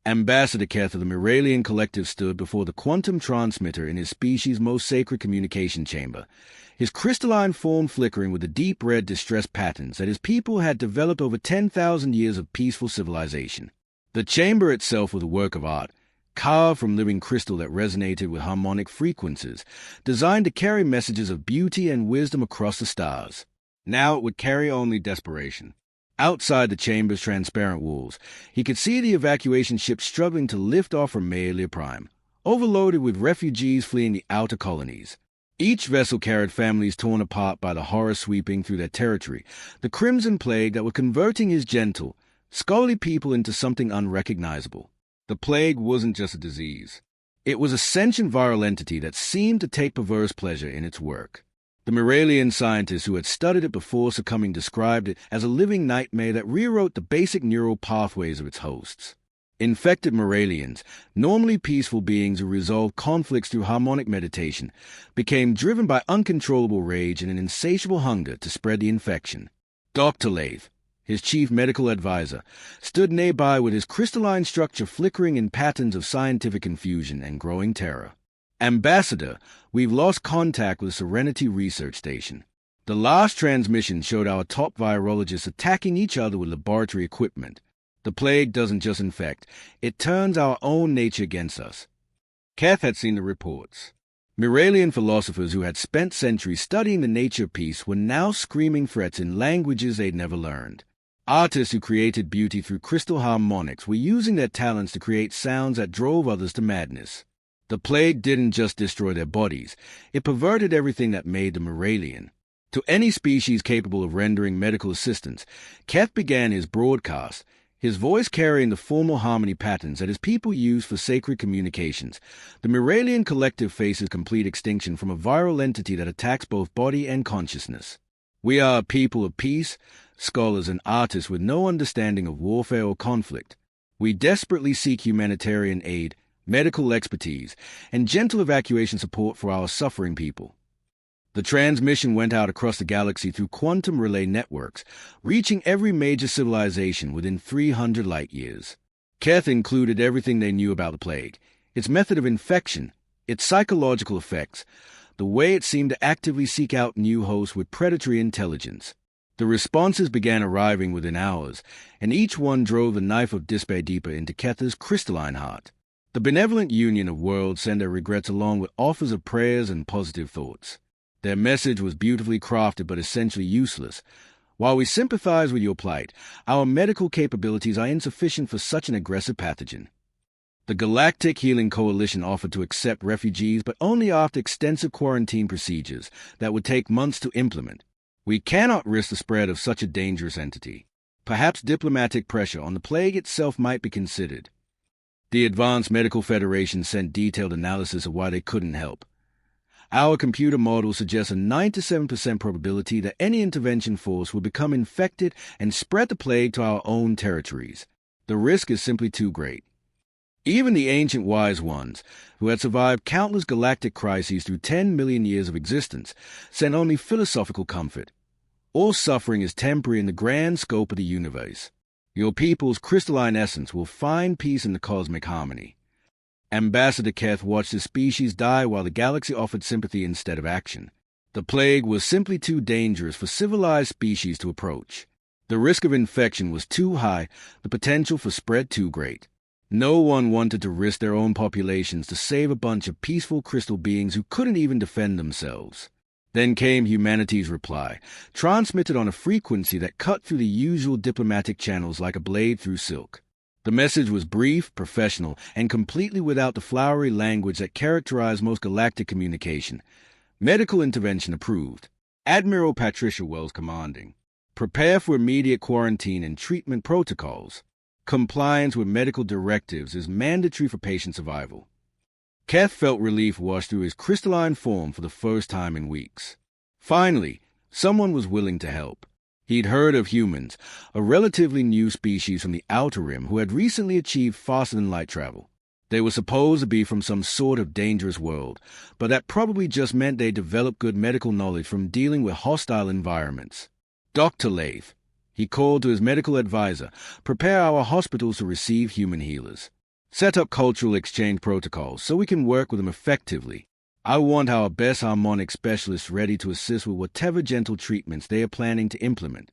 Ambassador Keth of the Miralian Collective stood before the quantum transmitter in his species' most sacred communication chamber, his crystalline form flickering with the deep red distress patterns that his people had developed over 10,000 years of peaceful civilization. The chamber itself was a work of art, carved from living crystal that resonated with harmonic frequencies, designed to carry messages of beauty and wisdom across the stars. Now it would carry only desperation. Outside the chamber's transparent walls, he could see the evacuation ship struggling to lift off from Maelia Prime, overloaded with refugees fleeing the outer colonies. Each vessel carried families torn apart by the horror sweeping through their territory, the crimson plague that was converting his gentle, scholarly people into something unrecognizable. The plague wasn't just a disease. It was a sentient viral entity that seemed to take perverse pleasure in its work. The Miralian scientists who had studied it before succumbing described it as a living nightmare that rewrote the basic neural pathways of its hosts. Infected Miralians, normally peaceful beings who resolved conflicts through harmonic meditation, became driven by uncontrollable rage and an insatiable hunger to spread the infection. Dr. Lath, his chief medical advisor, stood nearby with his crystalline structure flickering in patterns of scientific confusion and growing terror. Ambassador, we've lost contact with the Serenity Research Station. The last transmission showed our top virologists attacking each other with laboratory equipment. The plague doesn't just infect, it turns our own nature against us. Keth had seen the reports. Miralian philosophers who had spent centuries studying the nature of peace were now screaming threats in languages they'd never learned. Artists who created beauty through crystal harmonics were using their talents to create sounds that drove others to madness. The plague didn't just destroy their bodies, it perverted everything that made them Miralian. To any species capable of rendering medical assistance, Keth began his broadcast, his voice carrying the formal harmony patterns that his people use for sacred communications. The Miralian collective faces complete extinction from a viral entity that attacks both body and consciousness. We are a people of peace, scholars and artists with no understanding of warfare or conflict. We desperately seek humanitarian aid, medical expertise, and gentle evacuation support for our suffering people. The transmission went out across the galaxy through quantum relay networks, reaching every major civilization within 300 light-years. Keth included everything they knew about the plague, its method of infection, its psychological effects, the way it seemed to actively seek out new hosts with predatory intelligence. The responses began arriving within hours, and each one drove the knife of despair deeper into Keth's crystalline heart. The benevolent union of worlds sent their regrets along with offers of prayers and positive thoughts. Their message was beautifully crafted but essentially useless. While we sympathize with your plight, our medical capabilities are insufficient for such an aggressive pathogen. The Galactic Healing Coalition offered to accept refugees, but only after extensive quarantine procedures that would take months to implement. We cannot risk the spread of such a dangerous entity. Perhaps diplomatic pressure on the plague itself might be considered. The Advanced Medical Federation sent detailed analysis of why they couldn't help. Our computer model suggests a 97% probability that any intervention force will become infected and spread the plague to our own territories. The risk is simply too great. Even the ancient wise ones, who had survived countless galactic crises through 10 million years of existence, sent only philosophical comfort. All suffering is temporary in the grand scope of the universe. Your people's crystalline essence will find peace in the cosmic harmony. Ambassador Keth watched his species die while the galaxy offered sympathy instead of action. The plague was simply too dangerous for civilized species to approach. The risk of infection was too high, the potential for spread too great. No one wanted to risk their own populations to save a bunch of peaceful crystal beings who couldn't even defend themselves. Then came humanity's reply, transmitted on a frequency that cut through the usual diplomatic channels like a blade through silk. The message was brief, professional, and completely without the flowery language that characterized most galactic communication. Medical intervention approved. Admiral Patricia Wells commanding. Prepare for immediate quarantine and treatment protocols. Compliance with medical directives is mandatory for patient survival. Keth felt relief wash through his crystalline form for the first time in weeks. Finally, someone was willing to help. He'd heard of humans, a relatively new species from the Outer Rim who had recently achieved faster-than-light travel. They were supposed to be from some sort of dangerous world, but that probably just meant they developed good medical knowledge from dealing with hostile environments. Dr. Lath, he called to his medical advisor, prepare our hospitals to receive human healers. Set up cultural exchange protocols so we can work with them effectively. I want our best harmonic specialists ready to assist with whatever gentle treatments they are planning to implement.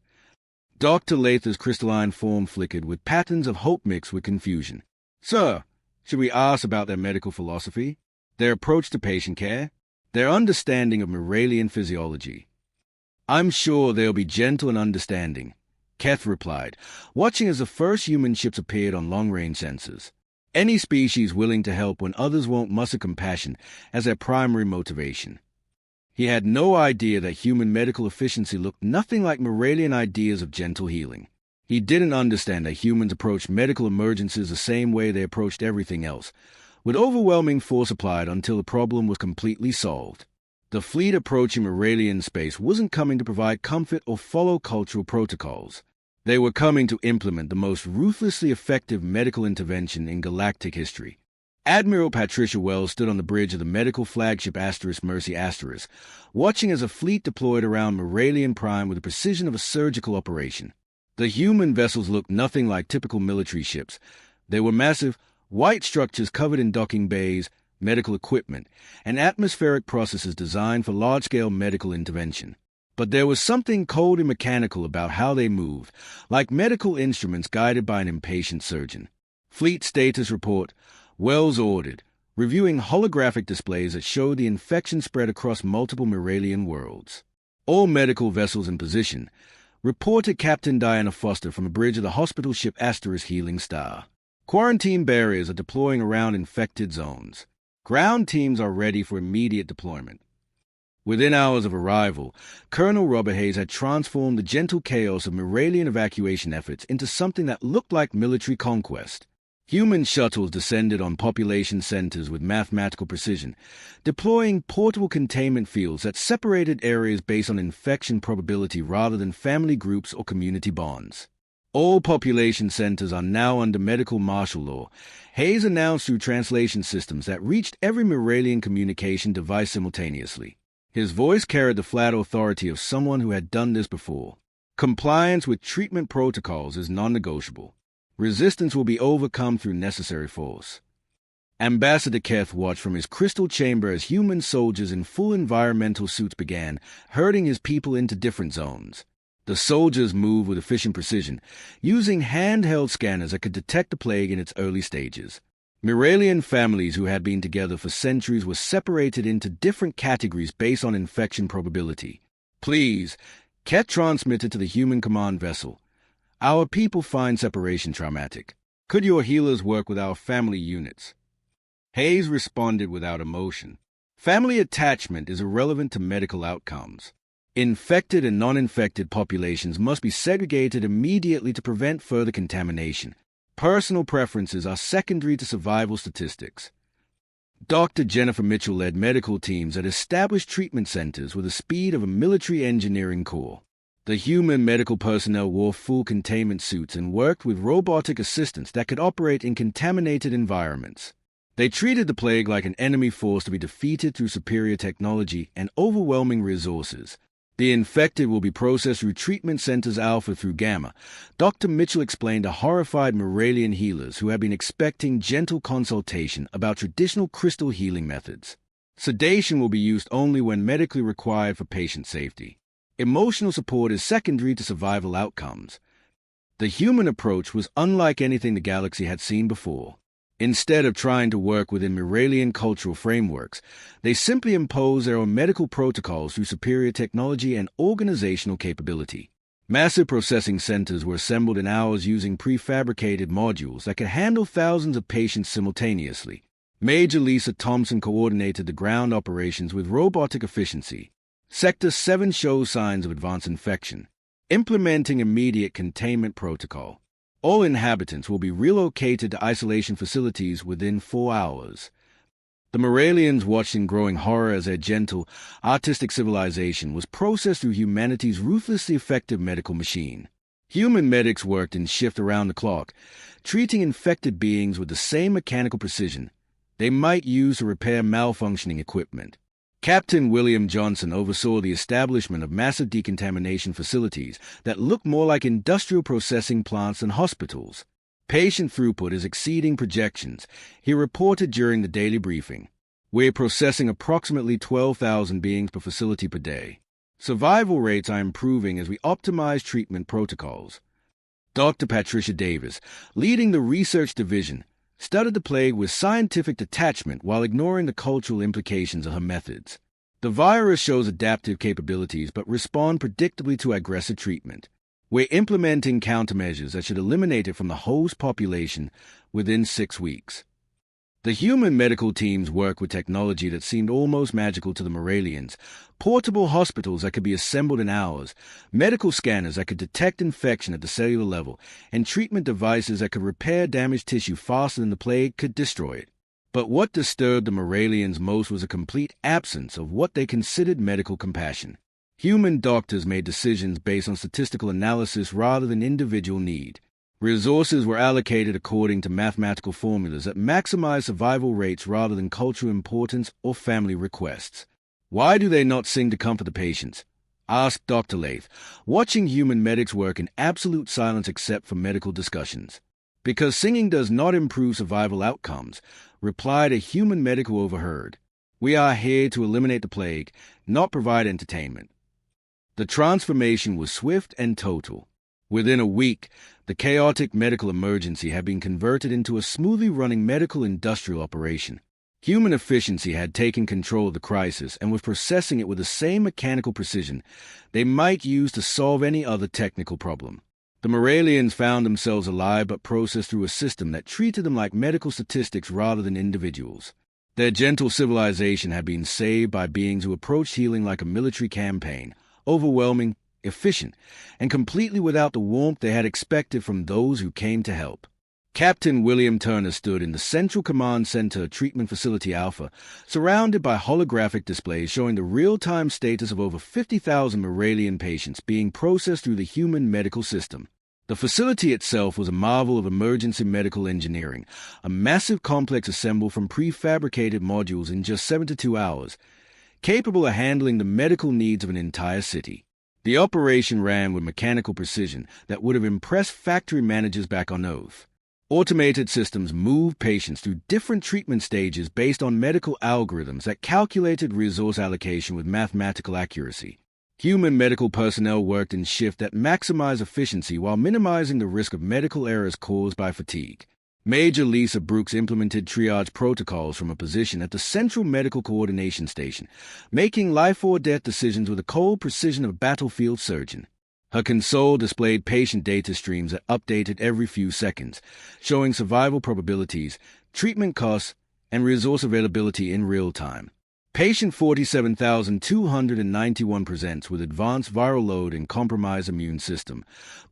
Dr. Lather's crystalline form flickered with patterns of hope mixed with confusion. Sir, should we ask about their medical philosophy, their approach to patient care, their understanding of Moralian physiology? I'm sure they'll be gentle and understanding, Keth replied, watching as the first human ships appeared on long-range sensors. Any species willing to help when others won't muster compassion as their primary motivation. He had no idea that human medical efficiency looked nothing like Moralian ideas of gentle healing. He didn't understand that humans approached medical emergencies the same way they approached everything else, with overwhelming force applied until the problem was completely solved. The fleet approaching Moralian space wasn't coming to provide comfort or follow cultural protocols. They were coming to implement the most ruthlessly effective medical intervention in galactic history. Admiral Patricia Wells stood on the bridge of the medical flagship Mercy Asterisk, watching as a fleet deployed around Moralian Prime with the precision of a surgical operation. The human vessels looked nothing like typical military ships. They were massive, white structures covered in docking bays, medical equipment, and atmospheric processes designed for large-scale medical intervention. But there was something cold and mechanical about how they moved, like medical instruments guided by an impatient surgeon. Fleet status report, Wells ordered, reviewing holographic displays that showed the infection spread across multiple Moralian worlds. All medical vessels in position, reported Captain Diana Foster from a bridge of the hospital ship Healing Star. Quarantine barriers are deploying around infected zones. Ground teams are ready for immediate deployment. Within hours of arrival, Colonel Robert Hayes had transformed the gentle chaos of Moralian evacuation efforts into something that looked like military conquest. Human shuttles descended on population centers with mathematical precision, deploying portable containment fields that separated areas based on infection probability rather than family groups or community bonds. All population centers are now under medical martial law, Hayes announced through translation systems that reached every Moralian communication device simultaneously. His voice carried the flat authority of someone who had done this before. Compliance with treatment protocols is non-negotiable. Resistance will be overcome through necessary force. Ambassador Keth watched from his crystal chamber as human soldiers in full environmental suits began herding his people into different zones. The soldiers moved with efficient precision, using handheld scanners that could detect the plague in its early stages. Moralian families who had been together for centuries were separated into different categories based on infection probability. Please, Ket transmitted to the human command vessel. Our people find separation traumatic. Could your healers work with our family units? Hayes responded without emotion. Family attachment is irrelevant to medical outcomes. Infected and non-infected populations must be segregated immediately to prevent further contamination. Personal preferences are secondary to survival statistics. Dr. Jennifer Mitchell led medical teams that established treatment centers with the speed of a military engineering corps. The human medical personnel wore full containment suits and worked with robotic assistants that could operate in contaminated environments. They treated the plague like an enemy force to be defeated through superior technology and overwhelming resources. The infected will be processed through treatment centers Alpha through Gamma. Dr. Mitchell explained to horrified Moralian healers who had been expecting gentle consultation about traditional crystal healing methods. Sedation will be used only when medically required for patient safety. Emotional support is secondary to survival outcomes. The human approach was unlike anything the galaxy had seen before. Instead of trying to work within Moralian cultural frameworks, they simply imposed their own medical protocols through superior technology and organizational capability. Massive processing centers were assembled in hours using prefabricated modules that could handle thousands of patients simultaneously. Major Lisa Thompson coordinated the ground operations with robotic efficiency. Sector 7 shows signs of advanced infection. Implementing immediate containment protocol. All inhabitants will be relocated to isolation facilities within 4 hours. The Moralians watched in growing horror as their gentle, artistic civilization was processed through humanity's ruthlessly effective medical machine. Human medics worked in shift around the clock, treating infected beings with the same mechanical precision they might use to repair malfunctioning equipment. Captain William Johnson oversaw the establishment of massive decontamination facilities that looked more like industrial processing plants than hospitals. Patient throughput is exceeding projections, he reported during the daily briefing. We're processing approximately 12,000 beings per facility per day. Survival rates are improving as we optimize treatment protocols. Dr. Patricia Davis, leading the research division, studied the plague with scientific detachment while ignoring the cultural implications of her methods. The virus shows adaptive capabilities but responds predictably to aggressive treatment. We're implementing countermeasures that should eliminate it from the host population within 6 weeks. The human medical teams work with technology that seemed almost magical to the Moralians. Portable hospitals that could be assembled in hours, medical scanners that could detect infection at the cellular level, and treatment devices that could repair damaged tissue faster than the plague could destroy it. But what disturbed the Moralians most was a complete absence of what they considered medical compassion. Human doctors made decisions based on statistical analysis rather than individual need. Resources were allocated according to mathematical formulas that maximize survival rates rather than cultural importance or family requests. Why do they not sing to comfort the patients? Asked Dr. Lath, watching human medics work in absolute silence except for medical discussions. Because singing does not improve survival outcomes, replied a human medic who overheard. We are here to eliminate the plague, not provide entertainment. The transformation was swift and total. Within a week, the chaotic medical emergency had been converted into a smoothly running medical industrial operation. Human efficiency had taken control of the crisis and was processing it with the same mechanical precision they might use to solve any other technical problem. The Moralians found themselves alive but processed through a system that treated them like medical statistics rather than individuals. Their gentle civilization had been saved by beings who approached healing like a military campaign, overwhelming, efficient, and completely without the warmth they had expected from those who came to help. Captain William Turner stood in the Central Command Center Treatment Facility Alpha, surrounded by holographic displays showing the real-time status of over 50,000 Moralian patients being processed through the human medical system. The facility itself was a marvel of emergency medical engineering, a massive complex assembled from prefabricated modules in just 72 hours, capable of handling the medical needs of an entire city. The operation ran with mechanical precision that would have impressed factory managers back on Earth. Automated systems moved patients through different treatment stages based on medical algorithms that calculated resource allocation with mathematical accuracy. Human medical personnel worked in shifts that maximized efficiency while minimizing the risk of medical errors caused by fatigue. Major Lisa Brooks implemented triage protocols from a position at the Central Medical Coordination Station, making life-or-death decisions with the cold precision of a battlefield surgeon. Her console displayed patient data streams that updated every few seconds, showing survival probabilities, treatment costs, and resource availability in real time. Patient 47,291 presents with advanced viral load and compromised immune system.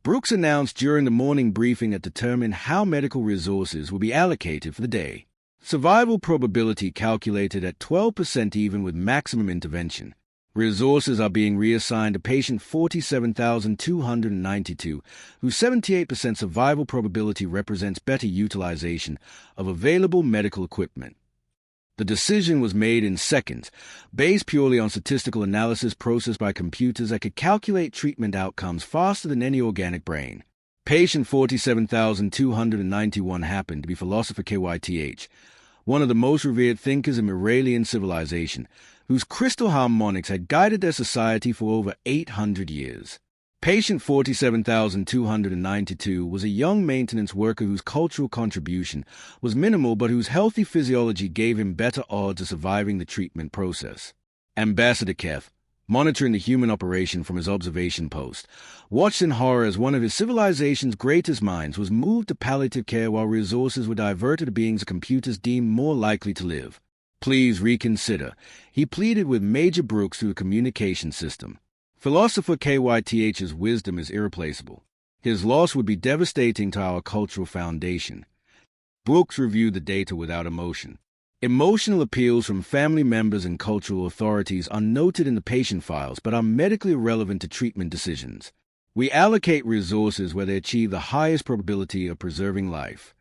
Brooks announced during the morning briefing that determined how medical resources will be allocated for the day. Survival probability calculated at 12% even with maximum intervention. Resources are being reassigned to patient 47,292, whose 78% survival probability represents better utilization of available medical equipment. The decision was made in seconds, based purely on statistical analysis processed by computers that could calculate treatment outcomes faster than any organic brain. Patient 47,291 happened to be philosopher KYTH, one of the most revered thinkers in Moralian civilization, whose crystal harmonics had guided their society for over 800 years. Patient 47,292 was a young maintenance worker whose cultural contribution was minimal but whose healthy physiology gave him better odds of surviving the treatment process. Ambassador Keth, monitoring the human operation from his observation post, watched in horror as one of his civilization's greatest minds was moved to palliative care while resources were diverted to beings the computers deemed more likely to live. Please reconsider, he pleaded with Major Brooks through the communication system. Philosopher KYTH's wisdom is irreplaceable. His loss would be devastating to our cultural foundation. Brooks reviewed the data without emotion. Emotional appeals from family members and cultural authorities are noted in the patient files but are medically irrelevant to treatment decisions. We allocate resources where they achieve the highest probability of preserving life.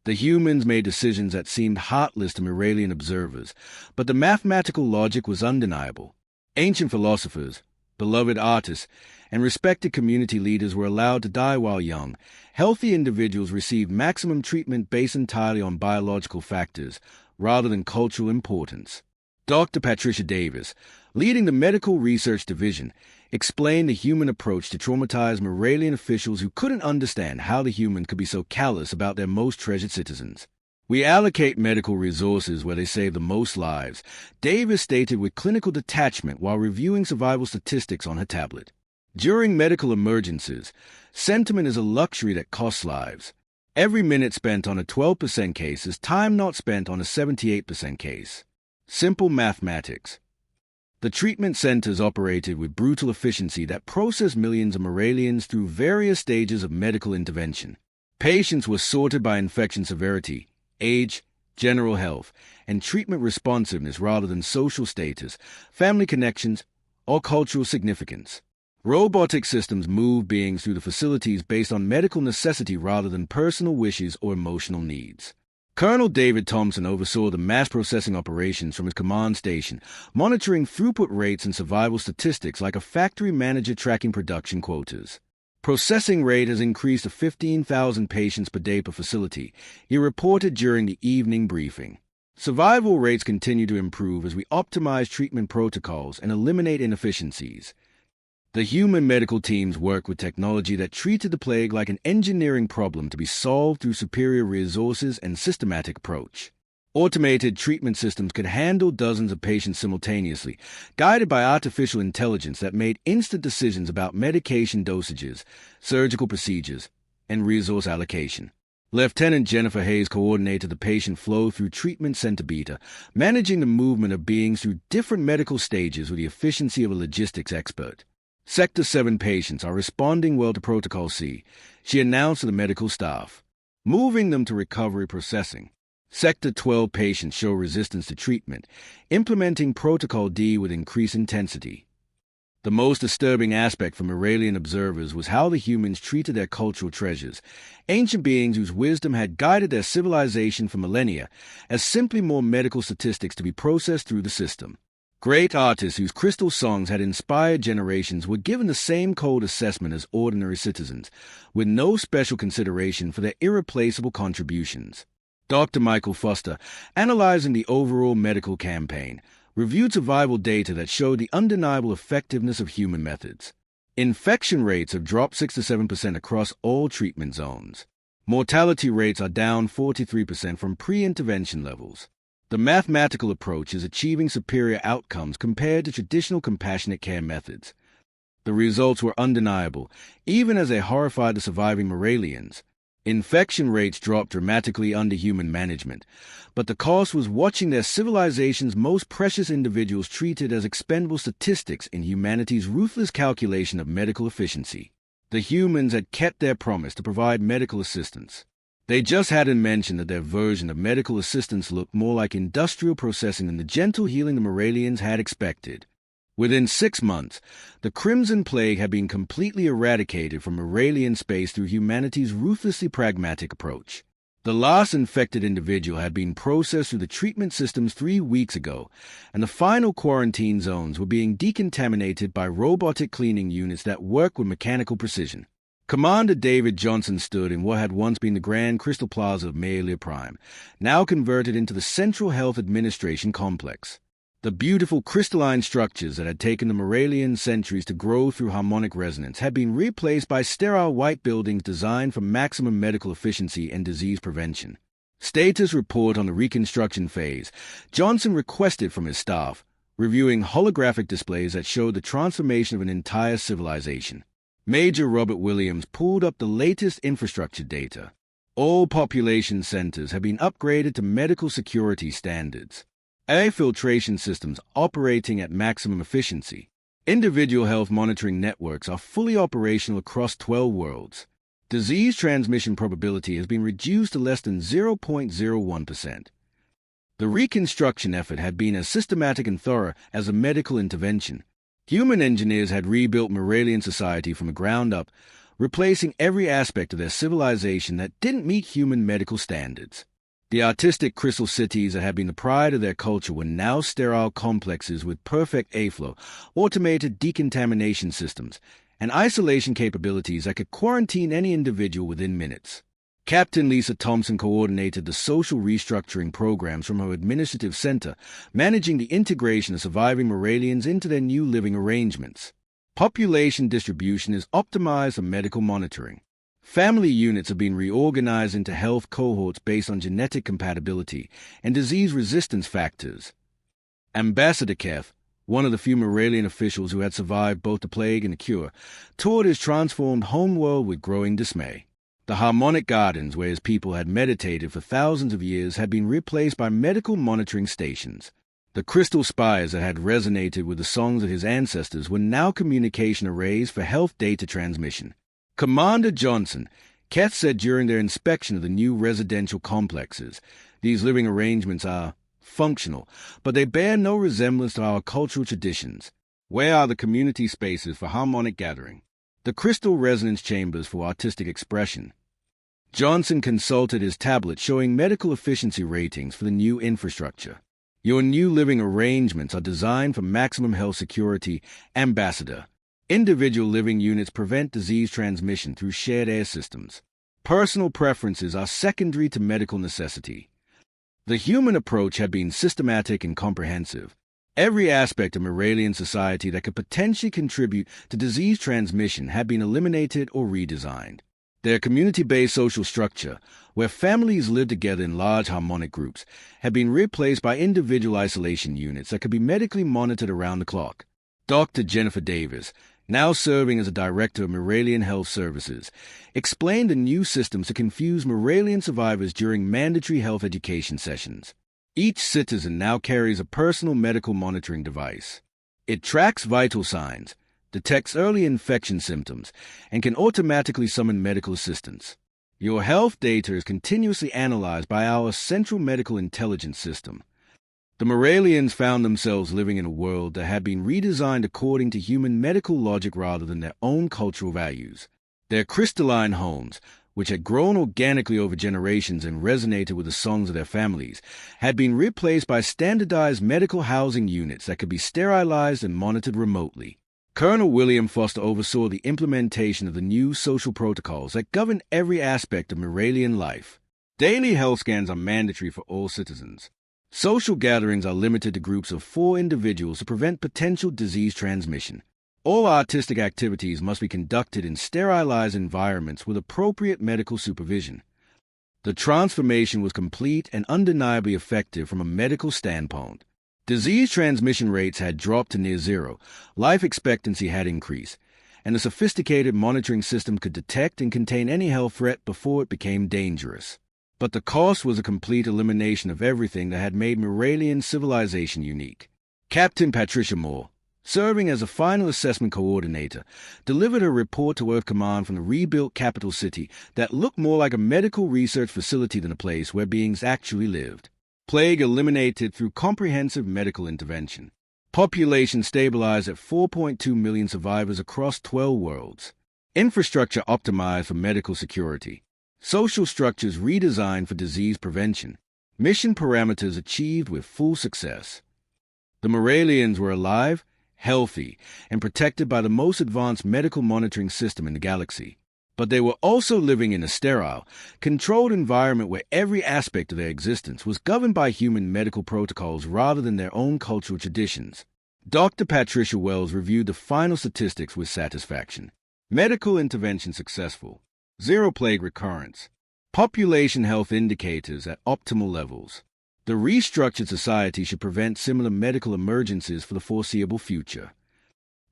The humans made decisions that seemed heartless to Moralian observers, but the mathematical logic was undeniable. Ancient philosophers, beloved artists, and respected community leaders were allowed to die while young. Healthy individuals received maximum treatment based entirely on biological factors, rather than cultural importance. Dr. Patricia Davis, leading the Medical Research Division, explained the human approach to traumatized Moralian officials who couldn't understand how the humans could be so callous about their most treasured citizens. "We allocate medical resources where they save the most lives," Davis stated with clinical detachment while reviewing survival statistics on her tablet. During medical emergencies, sentiment is a luxury that costs lives. Every minute spent on a 12% case is time not spent on a 78% case. Simple mathematics. The treatment centers operated with brutal efficiency that processed millions of Moralians through various stages of medical intervention. Patients were sorted by infection severity, age, general health, and treatment responsiveness rather than social status, family connections, or cultural significance. Robotic systems move beings through the facilities based on medical necessity rather than personal wishes or emotional needs. Colonel David Thompson oversaw the mass processing operations from his command station, monitoring throughput rates and survival statistics like a factory manager tracking production quotas. Processing rate has increased to 15,000 patients per day per facility, he reported during the evening briefing. Survival rates continue to improve as we optimize treatment protocols and eliminate inefficiencies. The human medical teams work with technology that treated the plague like an engineering problem to be solved through superior resources and systematic approach. Automated treatment systems could handle dozens of patients simultaneously, guided by artificial intelligence that made instant decisions about medication dosages, surgical procedures, and resource allocation. Lieutenant Jennifer Hayes coordinated the patient flow through Treatment Center Beta, managing the movement of beings through different medical stages with the efficiency of a logistics expert. Sector 7 patients are responding well to Protocol C, she announced to the medical staff, moving them to recovery processing. Sector 12 patients show resistance to treatment, implementing Protocol D with increased intensity. The most disturbing aspect for Moralian observers was how the humans treated their cultural treasures, ancient beings whose wisdom had guided their civilization for millennia, as simply more medical statistics to be processed through the system. Great artists whose crystal songs had inspired generations were given the same cold assessment as ordinary citizens, with no special consideration for their irreplaceable contributions. Dr. Michael Foster, analyzing the overall medical campaign, reviewed survival data that showed the undeniable effectiveness of human methods. Infection rates have dropped 6 to 7% across all treatment zones. Mortality rates are down 43% from pre-intervention levels. The mathematical approach is achieving superior outcomes compared to traditional compassionate care methods. The results were undeniable, even as they horrified the surviving Moralians. Infection rates dropped dramatically under human management, but the cost was watching their civilization's most precious individuals treated as expendable statistics in humanity's ruthless calculation of medical efficiency. The humans had kept their promise to provide medical assistance. They just hadn't mentioned that their version of medical assistance looked more like industrial processing than the gentle healing the Moralians had expected. Within 6 months, the Crimson Plague had been completely eradicated from Moralian space through humanity's ruthlessly pragmatic approach. The last infected individual had been processed through the treatment systems 3 weeks ago, and the final quarantine zones were being decontaminated by robotic cleaning units that work with mechanical precision. Commander David Johnson stood in what had once been the Grand Crystal Plaza of Maelia Prime, now converted into the Central Health Administration Complex. The beautiful crystalline structures that had taken the Moralian centuries to grow through harmonic resonance had been replaced by sterile white buildings designed for maximum medical efficiency and disease prevention. Status report on the reconstruction phase, Johnson requested from his staff, reviewing holographic displays that showed the transformation of an entire civilization. Major Robert Williams pulled up the latest infrastructure data. All population centers have been upgraded to medical security standards. Air filtration systems operating at maximum efficiency. Individual health monitoring networks are fully operational across 12 worlds. Disease transmission probability has been reduced to less than 0.01%. The reconstruction effort had been as systematic and thorough as a medical intervention. Human engineers had rebuilt Moralian society from the ground up, replacing every aspect of their civilization that didn't meet human medical standards. The artistic crystal cities that had been the pride of their culture were now sterile complexes with perfect airflow, automated decontamination systems, and isolation capabilities that could quarantine any individual within minutes. Captain Lisa Thompson coordinated the social restructuring programs from her administrative center, managing the integration of surviving Moralians into their new living arrangements. Population distribution is optimized for medical monitoring. Family units have been reorganized into health cohorts based on genetic compatibility and disease resistance factors. Ambassador Keth, one of the few Moralian officials who had survived both the plague and the cure, toured his transformed homeworld with growing dismay. The harmonic gardens where his people had meditated for thousands of years had been replaced by medical monitoring stations. The crystal spires that had resonated with the songs of his ancestors were now communication arrays for health data transmission. Commander Johnson, Keth said during their inspection of the new residential complexes, "These living arrangements are functional, but they bear no resemblance to our cultural traditions. Where are the community spaces for harmonic gathering? The crystal resonance chambers for artistic expression?" Johnson consulted his tablet showing medical efficiency ratings for the new infrastructure. "Your new living arrangements are designed for maximum health security, Ambassador. Individual living units prevent disease transmission through shared air systems. Personal preferences are secondary to medical necessity." The human approach had been systematic and comprehensive. Every aspect of Moralian society that could potentially contribute to disease transmission had been eliminated or redesigned. Their community-based social structure, where families lived together in large harmonic groups, had been replaced by individual isolation units that could be medically monitored around the clock. Dr. Jennifer Davis, now serving as a director of Moralian Health Services, explained the new systems to confuse Moralian survivors during mandatory health education sessions. Each citizen now carries a personal medical monitoring device. It tracks vital signs, detects early infection symptoms, and can automatically summon medical assistance. Your health data is continuously analyzed by our Central Medical Intelligence System. The Moralians found themselves living in a world that had been redesigned according to human medical logic rather than their own cultural values. Their crystalline homes, which had grown organically over generations and resonated with the songs of their families, had been replaced by standardized medical housing units that could be sterilized and monitored remotely. Colonel William Foster oversaw the implementation of the new social protocols that govern every aspect of Moralian life. Daily health scans are mandatory for all citizens. Social gatherings are limited to groups of 4 individuals to prevent potential disease transmission. All artistic activities must be conducted in sterilized environments with appropriate medical supervision. The transformation was complete and undeniably effective from a medical standpoint. Disease transmission rates had dropped to near zero, life expectancy had increased, and a sophisticated monitoring system could detect and contain any health threat before it became dangerous. But the cost was a complete elimination of everything that had made Moralian civilization unique. Captain Patricia Moore, serving as a final assessment coordinator, delivered her report to Earth Command from the rebuilt capital city that looked more like a medical research facility than a place where beings actually lived. Plague eliminated through comprehensive medical intervention. Population stabilized at 4.2 million survivors across 12 worlds. Infrastructure optimized for medical security. Social structures redesigned for disease prevention. Mission parameters achieved with full success. The Moralians were alive, healthy, and protected by the most advanced medical monitoring system in the galaxy. But they were also living in a sterile, controlled environment where every aspect of their existence was governed by human medical protocols rather than their own cultural traditions. Dr. Patricia Wells reviewed the final statistics with satisfaction. Medical intervention successful. 0 plague recurrence. Population health indicators at optimal levels. The restructured society should prevent similar medical emergencies for the foreseeable future.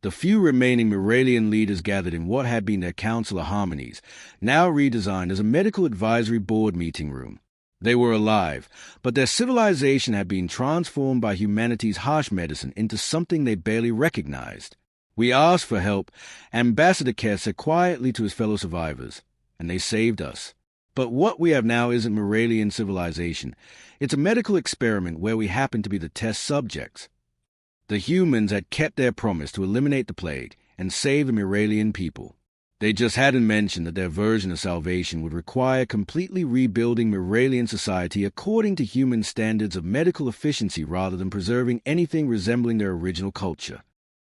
The few remaining Moralian leaders gathered in what had been their Council of Harmonies, now redesigned as a medical advisory board meeting room. They were alive, but their civilization had been transformed by humanity's harsh medicine into something they barely recognized. "We asked for help," Ambassador Kerr said quietly to his fellow survivors, "and they saved us. But what we have now isn't Moralian civilization. It's a medical experiment where we happen to be the test subjects." The humans had kept their promise to eliminate the plague and save the Moralian people. They just hadn't mentioned that their version of salvation would require completely rebuilding Miralian society according to human standards of medical efficiency rather than preserving anything resembling their original culture.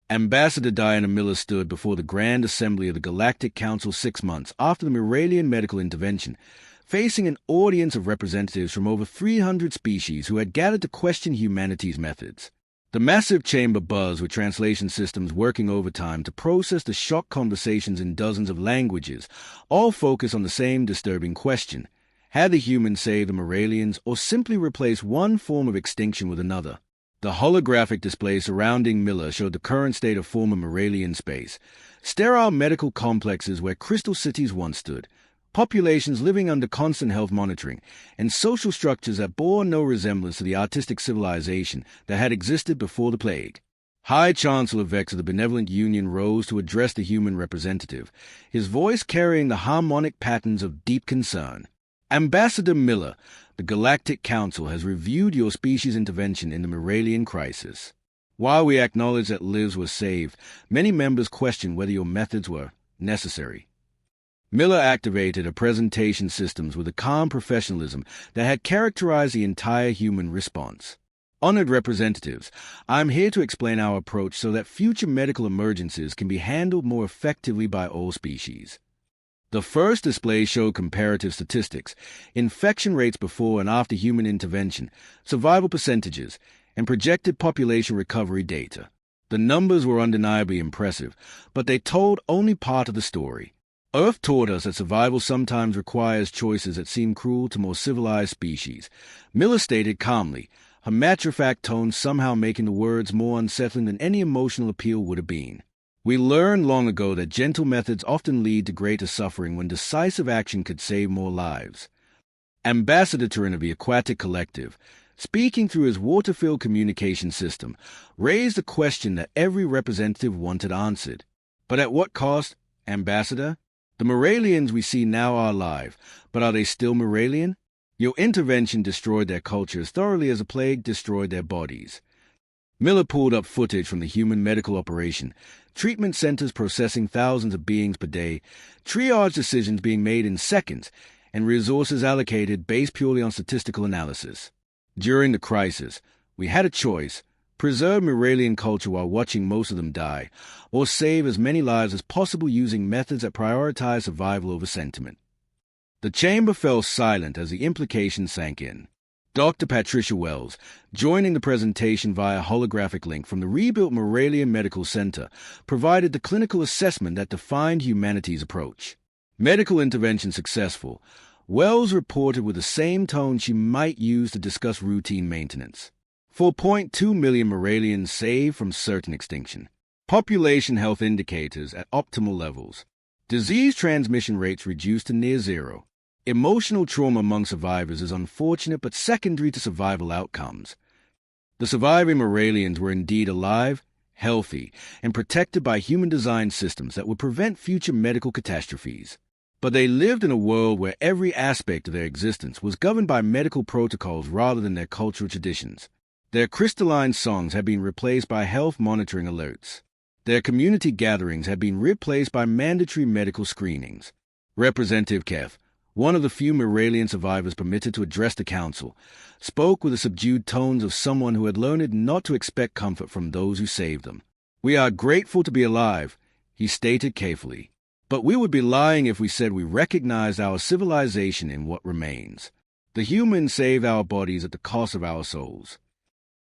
Ambassador Diana Miller stood before the Grand Assembly of the Galactic Council 6 months after the Miralian medical intervention, facing an audience of representatives from over 300 species who had gathered to question humanity's methods. The massive chamber buzzed with translation systems working overtime to process the shock conversations in dozens of languages, all focused on the same disturbing question: had the humans saved the Miralians or simply replaced one form of extinction with another? The holographic display surrounding Miller showed the current state of former Miralian space: sterile medical complexes where crystal cities once stood, populations living under constant health monitoring, and social structures that bore no resemblance to the artistic civilization that had existed before the plague. High Chancellor Vex of the Benevolent Union rose to address the human representative, his voice carrying the harmonic patterns of deep concern. Ambassador Miller, the Galactic Council has reviewed your species' intervention in the Miralian crisis. While we acknowledge that lives were saved, many members question whether your methods were necessary. Miller activated a presentation systems with a calm professionalism that had characterized the entire human response. Honored representatives, I'm here to explain our approach so that future medical emergencies can be handled more effectively by all species. The first display showed comparative statistics, infection rates before and after human intervention, survival percentages, and projected population recovery data. The numbers were undeniably impressive, but they told only part of the story. Earth taught us that survival sometimes requires choices that seem cruel to more civilized species. Miller stated calmly, her matter-of-fact tone somehow making the words more unsettling than any emotional appeal would have been. We learned long ago that gentle methods often lead to greater suffering when decisive action could save more lives. Ambassador Turin of the Aquatic Collective, speaking through his water-filled communication system, raised a question that every representative wanted answered. But at what cost, Ambassador? The Miralians we see now are alive, but are they still Miralian? Your intervention destroyed their culture as thoroughly as a plague destroyed their bodies. Miller pulled up footage from the human medical operation, treatment centers processing thousands of beings per day, triage decisions being made in seconds, and resources allocated based purely on statistical analysis. During the crisis, we had a choice: preserve Miralian culture while watching most of them die, or save as many lives as possible using methods that prioritize survival over sentiment. The chamber fell silent as the implication sank in. Dr. Patricia Wells, joining the presentation via holographic link from the rebuilt Miralian Medical Center, provided the clinical assessment that defined humanity's approach. Medical intervention successful, Wells reported with the same tone she might use to discuss routine maintenance. 4.2 million Miralians saved from certain extinction. Population health indicators at optimal levels. Disease transmission rates reduced to near zero. Emotional trauma among survivors is unfortunate but secondary to survival outcomes. The surviving Miralians were indeed alive, healthy, and protected by human-designed systems that would prevent future medical catastrophes. But they lived in a world where every aspect of their existence was governed by medical protocols rather than their cultural traditions. Their crystalline songs had been replaced by health monitoring alerts. Their community gatherings had been replaced by mandatory medical screenings. Representative Kev, one of the few Miralian survivors permitted to address the council, spoke with the subdued tones of someone who had learned not to expect comfort from those who saved them. "We are grateful to be alive," he stated carefully, "but we would be lying if we said we recognized our civilization in what remains. The humans saved our bodies at the cost of our souls."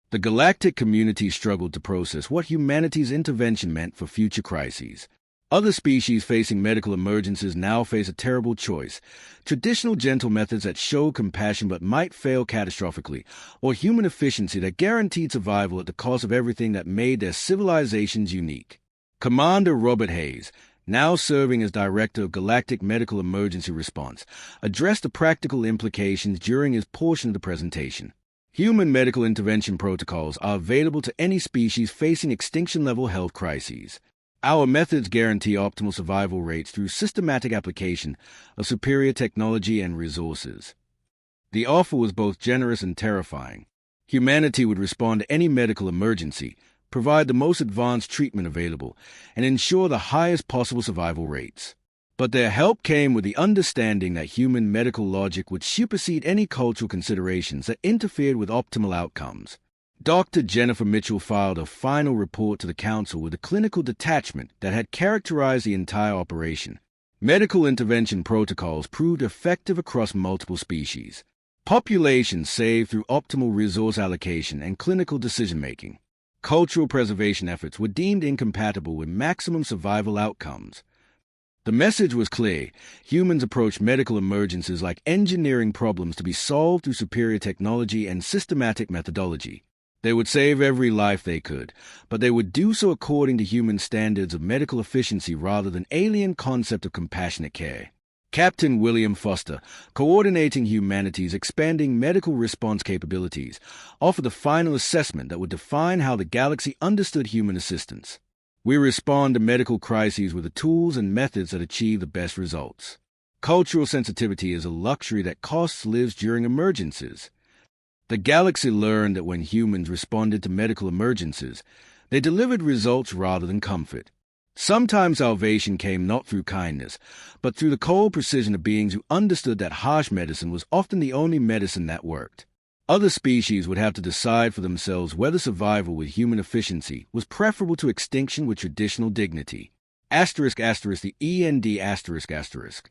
The galactic community struggled to process what humanity's intervention meant for future crises. Other species facing medical emergencies now face a terrible choice: traditional gentle methods that show compassion but might fail catastrophically, or human efficiency that guaranteed survival at the cost of everything that made their civilizations unique. Commander Robert Hayes, now serving as Director of Galactic Medical Emergency Response, addressed the practical implications during his portion of the presentation. Human medical intervention protocols are available to any species facing extinction-level health crises. Our methods guarantee optimal survival rates through systematic application of superior technology and resources. The offer was both generous and terrifying. Humanity would respond to any medical emergency, provide the most advanced treatment available, and ensure the highest possible survival rates. But their help came with the understanding that human medical logic would supersede any cultural considerations that interfered with optimal outcomes. Dr. Jennifer Mitchell filed a final report to the Council with a clinical detachment that had characterized the entire operation. Medical intervention protocols proved effective across multiple species. Populations saved through optimal resource allocation and clinical decision-making. Cultural preservation efforts were deemed incompatible with maximum survival outcomes. The message was clear. Humans approach medical emergencies like engineering problems to be solved through superior technology and systematic methodology. They would save every life they could, but they would do so according to human standards of medical efficiency rather than alien concept of compassionate care. Captain William Foster, coordinating humanity's expanding medical response capabilities, offered the final assessment that would define how the galaxy understood human assistance. We respond to medical crises with the tools and methods that achieve the best results. Cultural sensitivity is a luxury that costs lives during emergencies. The galaxy learned that when humans responded to medical emergencies, they delivered results rather than comfort. Sometimes salvation came not through kindness, but through the cold precision of beings who understood that harsh medicine was often the only medicine that worked. Other species would have to decide for themselves whether survival with human efficiency was preferable to extinction with traditional dignity. **** the END ****.